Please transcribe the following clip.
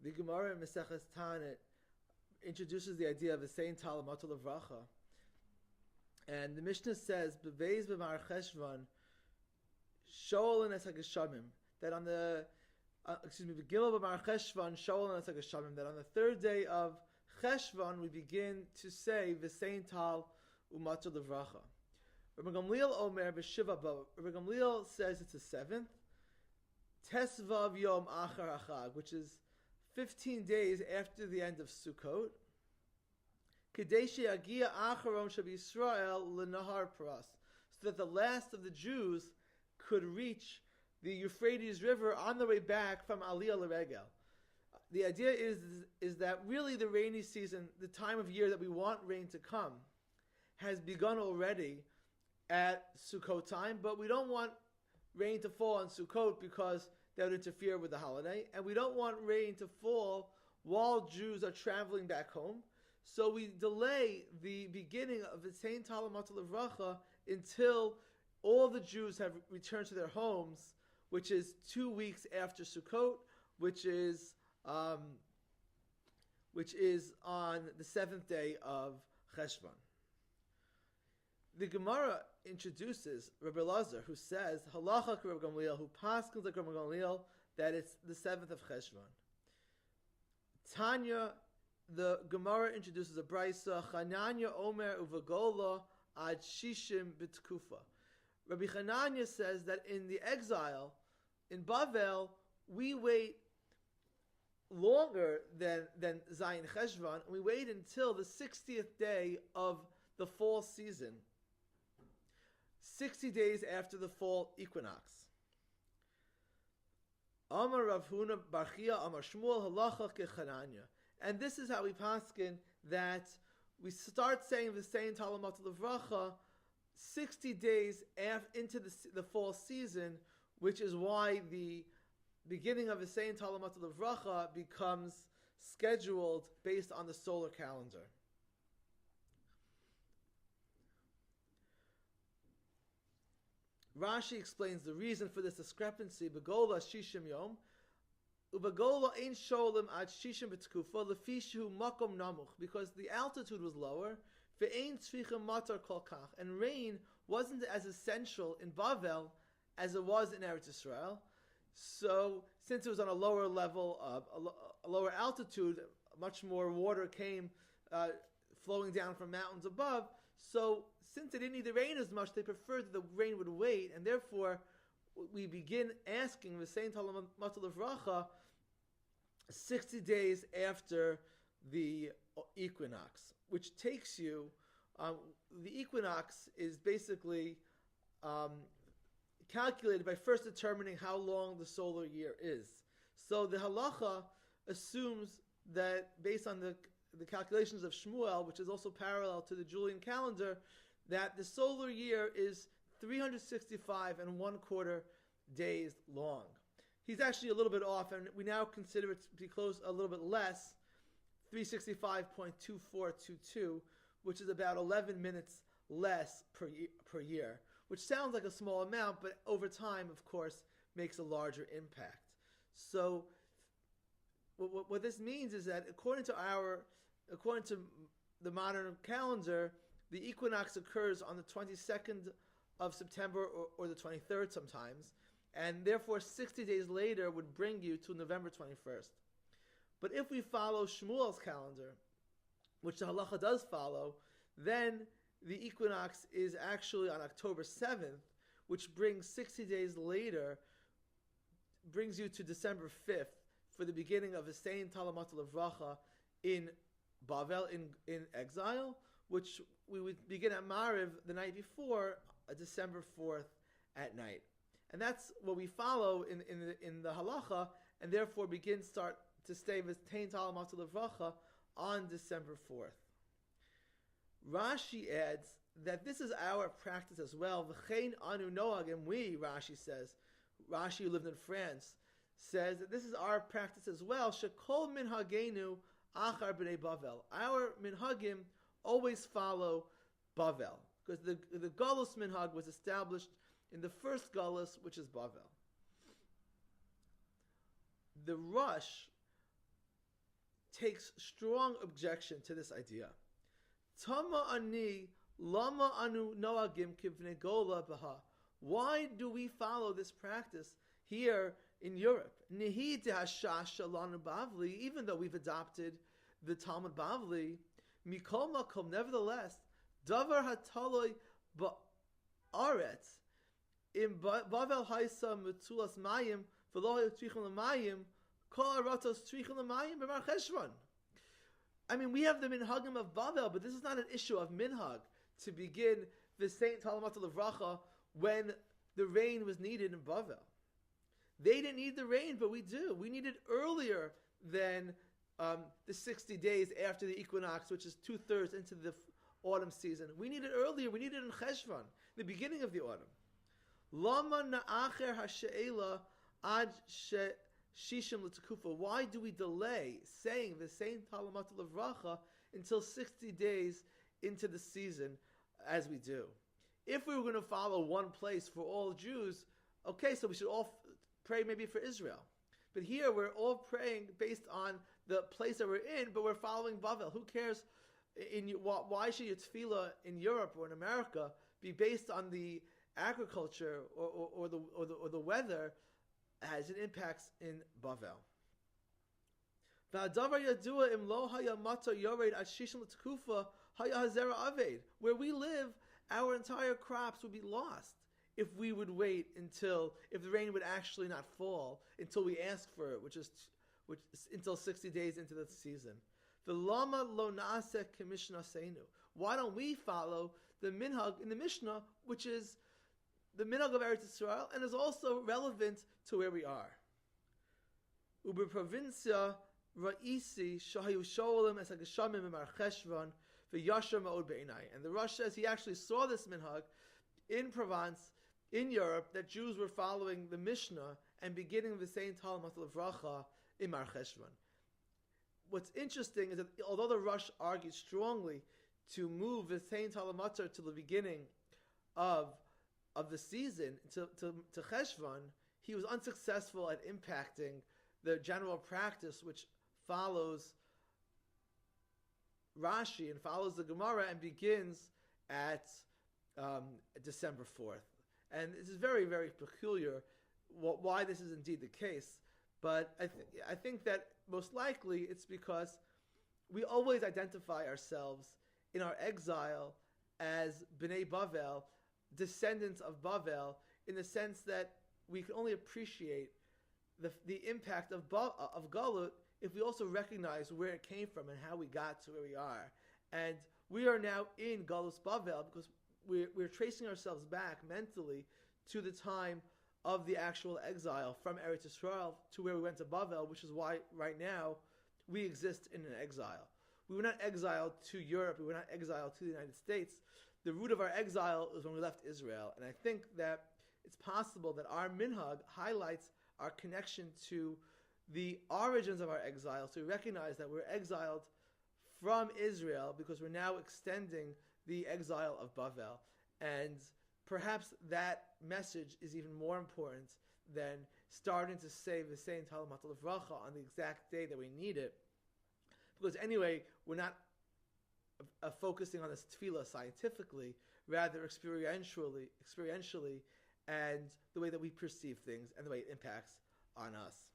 The Gemara in Maseches Tanit introduces the idea of Veten Tal Umatar Livracha, and the Mishnah says, "Beveis b'mar Cheshvan sho'olin es hageshamim." That on the Begimel b'mar Cheshvan sho'olin es hageshamim. That on the third day of Cheshvan we begin to say Veten Tal Umatar Livracha. Rabbi Gamliel Omer b'Shiva Bo. Rabbi Gamliel says it's the seventh. Tesvav Yom Achar Achag, which is 15 days after the end of Sukkot. Kadeshi Agia Acharon Shab Yisrael L'Nahar Paras, so that the last of the Jews could reach the Euphrates River on the way back from Aliyah L'Regel. The idea is that really the rainy season, the time of year that we want rain to come, has begun already at Sukkot time, but we don't want rain to fall on Sukkot because that would interfere with the holiday, and we don't want rain to fall while Jews are traveling back home. So we delay the beginning of the Veten Tal Umatar Livracha until all the Jews have returned to their homes, which is 2 weeks after Sukkot, which is on the seventh day of Cheshvan. The Gemara introduces Rabbi Lazar, who says Halacha Rabbi Gamliel, who paskins like Rabbi Gamliel, that it's the seventh of Cheshvan. Tanya, the Gemara introduces a brisa, Chananya Omer Uvagola Ad Shishim B'Tkufa. Rabbi Chananya says that in the exile in Bavel we wait longer than Zayin Cheshvan. We wait until the 60th day of the fall season, 60 days after the fall equinox. Amar Rav Huna Bar Chia Amar Shmuel Halacha Kechananya. And this is how we paskin that we start saying V'sein Tal Umatar Livracha 60 days into the fall season, which is why the beginning of V'sein Tal Umatar Livracha becomes scheduled based on the solar calendar. Rashi explains the reason for this discrepancy. Begola shishim yom, ubegola ein sholim ad shishim b'tkufa lefishu makom namuch, because the altitude was lower. Ve'ein tzricha matar kol kach, and rain wasn't as essential in Bavel as it was in Eretz Yisrael. So, since it was on a lower level, a lower altitude, much more water came flowing down from mountains above. So, since they didn't need the rain as much, they preferred that the rain would wait, and therefore we begin asking V'sein Tal Umatar Livracha 60 days after the equinox, which takes you. The equinox is basically calculated by first determining how long the solar year is. So the halacha assumes that based on the calculations of Shmuel, which is also parallel to the Julian calendar, that the solar year is 365 and 1/4 days long. He's actually a little bit off, and we now consider it to be close a little bit less, 365.2422, which is about 11 minutes less per year, which sounds like a small amount, but over time, of course, makes a larger impact. So what this means is that according to the modern calendar, the equinox occurs on the 22nd of September or the 23rd sometimes, and therefore 60 days later would bring you to November 21st. But if we follow Shmuel's calendar, which the halacha does follow, then the equinox is actually on October 7th, which brings 60 days later, brings you to December 5th for the beginning of V'sein Tal Umatar Livracha in Bavel, in exile, which we would begin at Mariv the night before, December 4th at night. And that's what we follow in the halacha, and therefore start to stay V'sein Tal Umatar Livracha on December 4th. Rashi adds that this is our practice as well. V'chein anu noagim, we, Rashi says, Rashi, who lived in France, says that this is our practice as well. Shekol minhagenu achar b'nei Bavel. Our minhagim always follow Bavel, because the Galus minhag was established in the first Galus, which is Bavel. The Rosh takes strong objection to this idea. Tama ani lama anu noagim kivnei gola baha. Why do we follow this practice here in Europe? Nihi dehashash shalanu bavli, even though we've adopted the Talmud Bavli, mikol makom, nevertheless, davar hataloy ba'aretz, in Bavel haisa metzulas mayim, v'lo trichon l'mayim, kol aratos trichon l'mayim b'mar cheshvan. I mean, we have the minhagim of Bavel, but this is not an issue of minhag to begin Veten Tal Umatar Livracha when the rain was needed in Bavel. They didn't need the rain, but we do. We need it earlier than the 60 days after the equinox, which is 2/3 into the autumn season. We need it earlier. We need it in Cheshvan, the beginning of the autumn. Lama na'acher ha'she'ela ad shishim l'tekufa. Why do we delay saying the same Tal Umatar Livracha until 60 days into the season, as we do? If we were going to follow one place for all Jews, okay, so we should all pray maybe for Israel. But here we're all praying based on the place that we're in, but we're following Bavel. Who cares? Why should your tefillah in Europe or in America be based on the agriculture or the weather as it impacts in Bavel? Where we live, our entire crops would be lost if we would wait if the rain would actually not fall until we ask for it, which is until 60 days into the season. The lama lo naaseh k'mishnah seinu. Why don't we follow the minhag in the Mishnah, which is the minhag of Eretz Yisrael and is also relevant to where we are? Uber provincia ra'isi shahayu sholim es hageshamim emar cheshvan v'yashar ma'od be'inai. And the Rosh says he actually saw this minhag in Provence, in Europe, that Jews were following the Mishnah and beginning the same Tal Umatar Livracha in Mar Cheshvan. What's interesting is that although the Rosh argued strongly to move the same Tal Umatar to the beginning of the season, to Cheshvan, he was unsuccessful at impacting the general practice which follows Rashi and follows the Gemara and begins at December 4th. And this is very, very peculiar why this is indeed the case. But I think that most likely it's because we always identify ourselves in our exile as Bnei Bavel, descendants of Bavel, in the sense that we can only appreciate the impact of Galut if we also recognize where it came from and how we got to where we are. And we are now in Galus Bavel because we're tracing ourselves back mentally to the time of the actual exile from Eretz Yisrael to where we went to Bavel, which is why right now we exist in an exile. We were not exiled to Europe, we were not exiled to the United States. The root of our exile is when we left Israel. And I think that it's possible that our minhag highlights our connection to the origins of our exile. So we recognize that we're exiled from Israel because we're now extending the exile of Bavel. And perhaps that message is even more important than starting to say the same Tal Umatar Livracha on the exact day that we need it. Because anyway, we're not focusing on this tefillah scientifically, rather experientially, and the way that we perceive things and the way it impacts on us.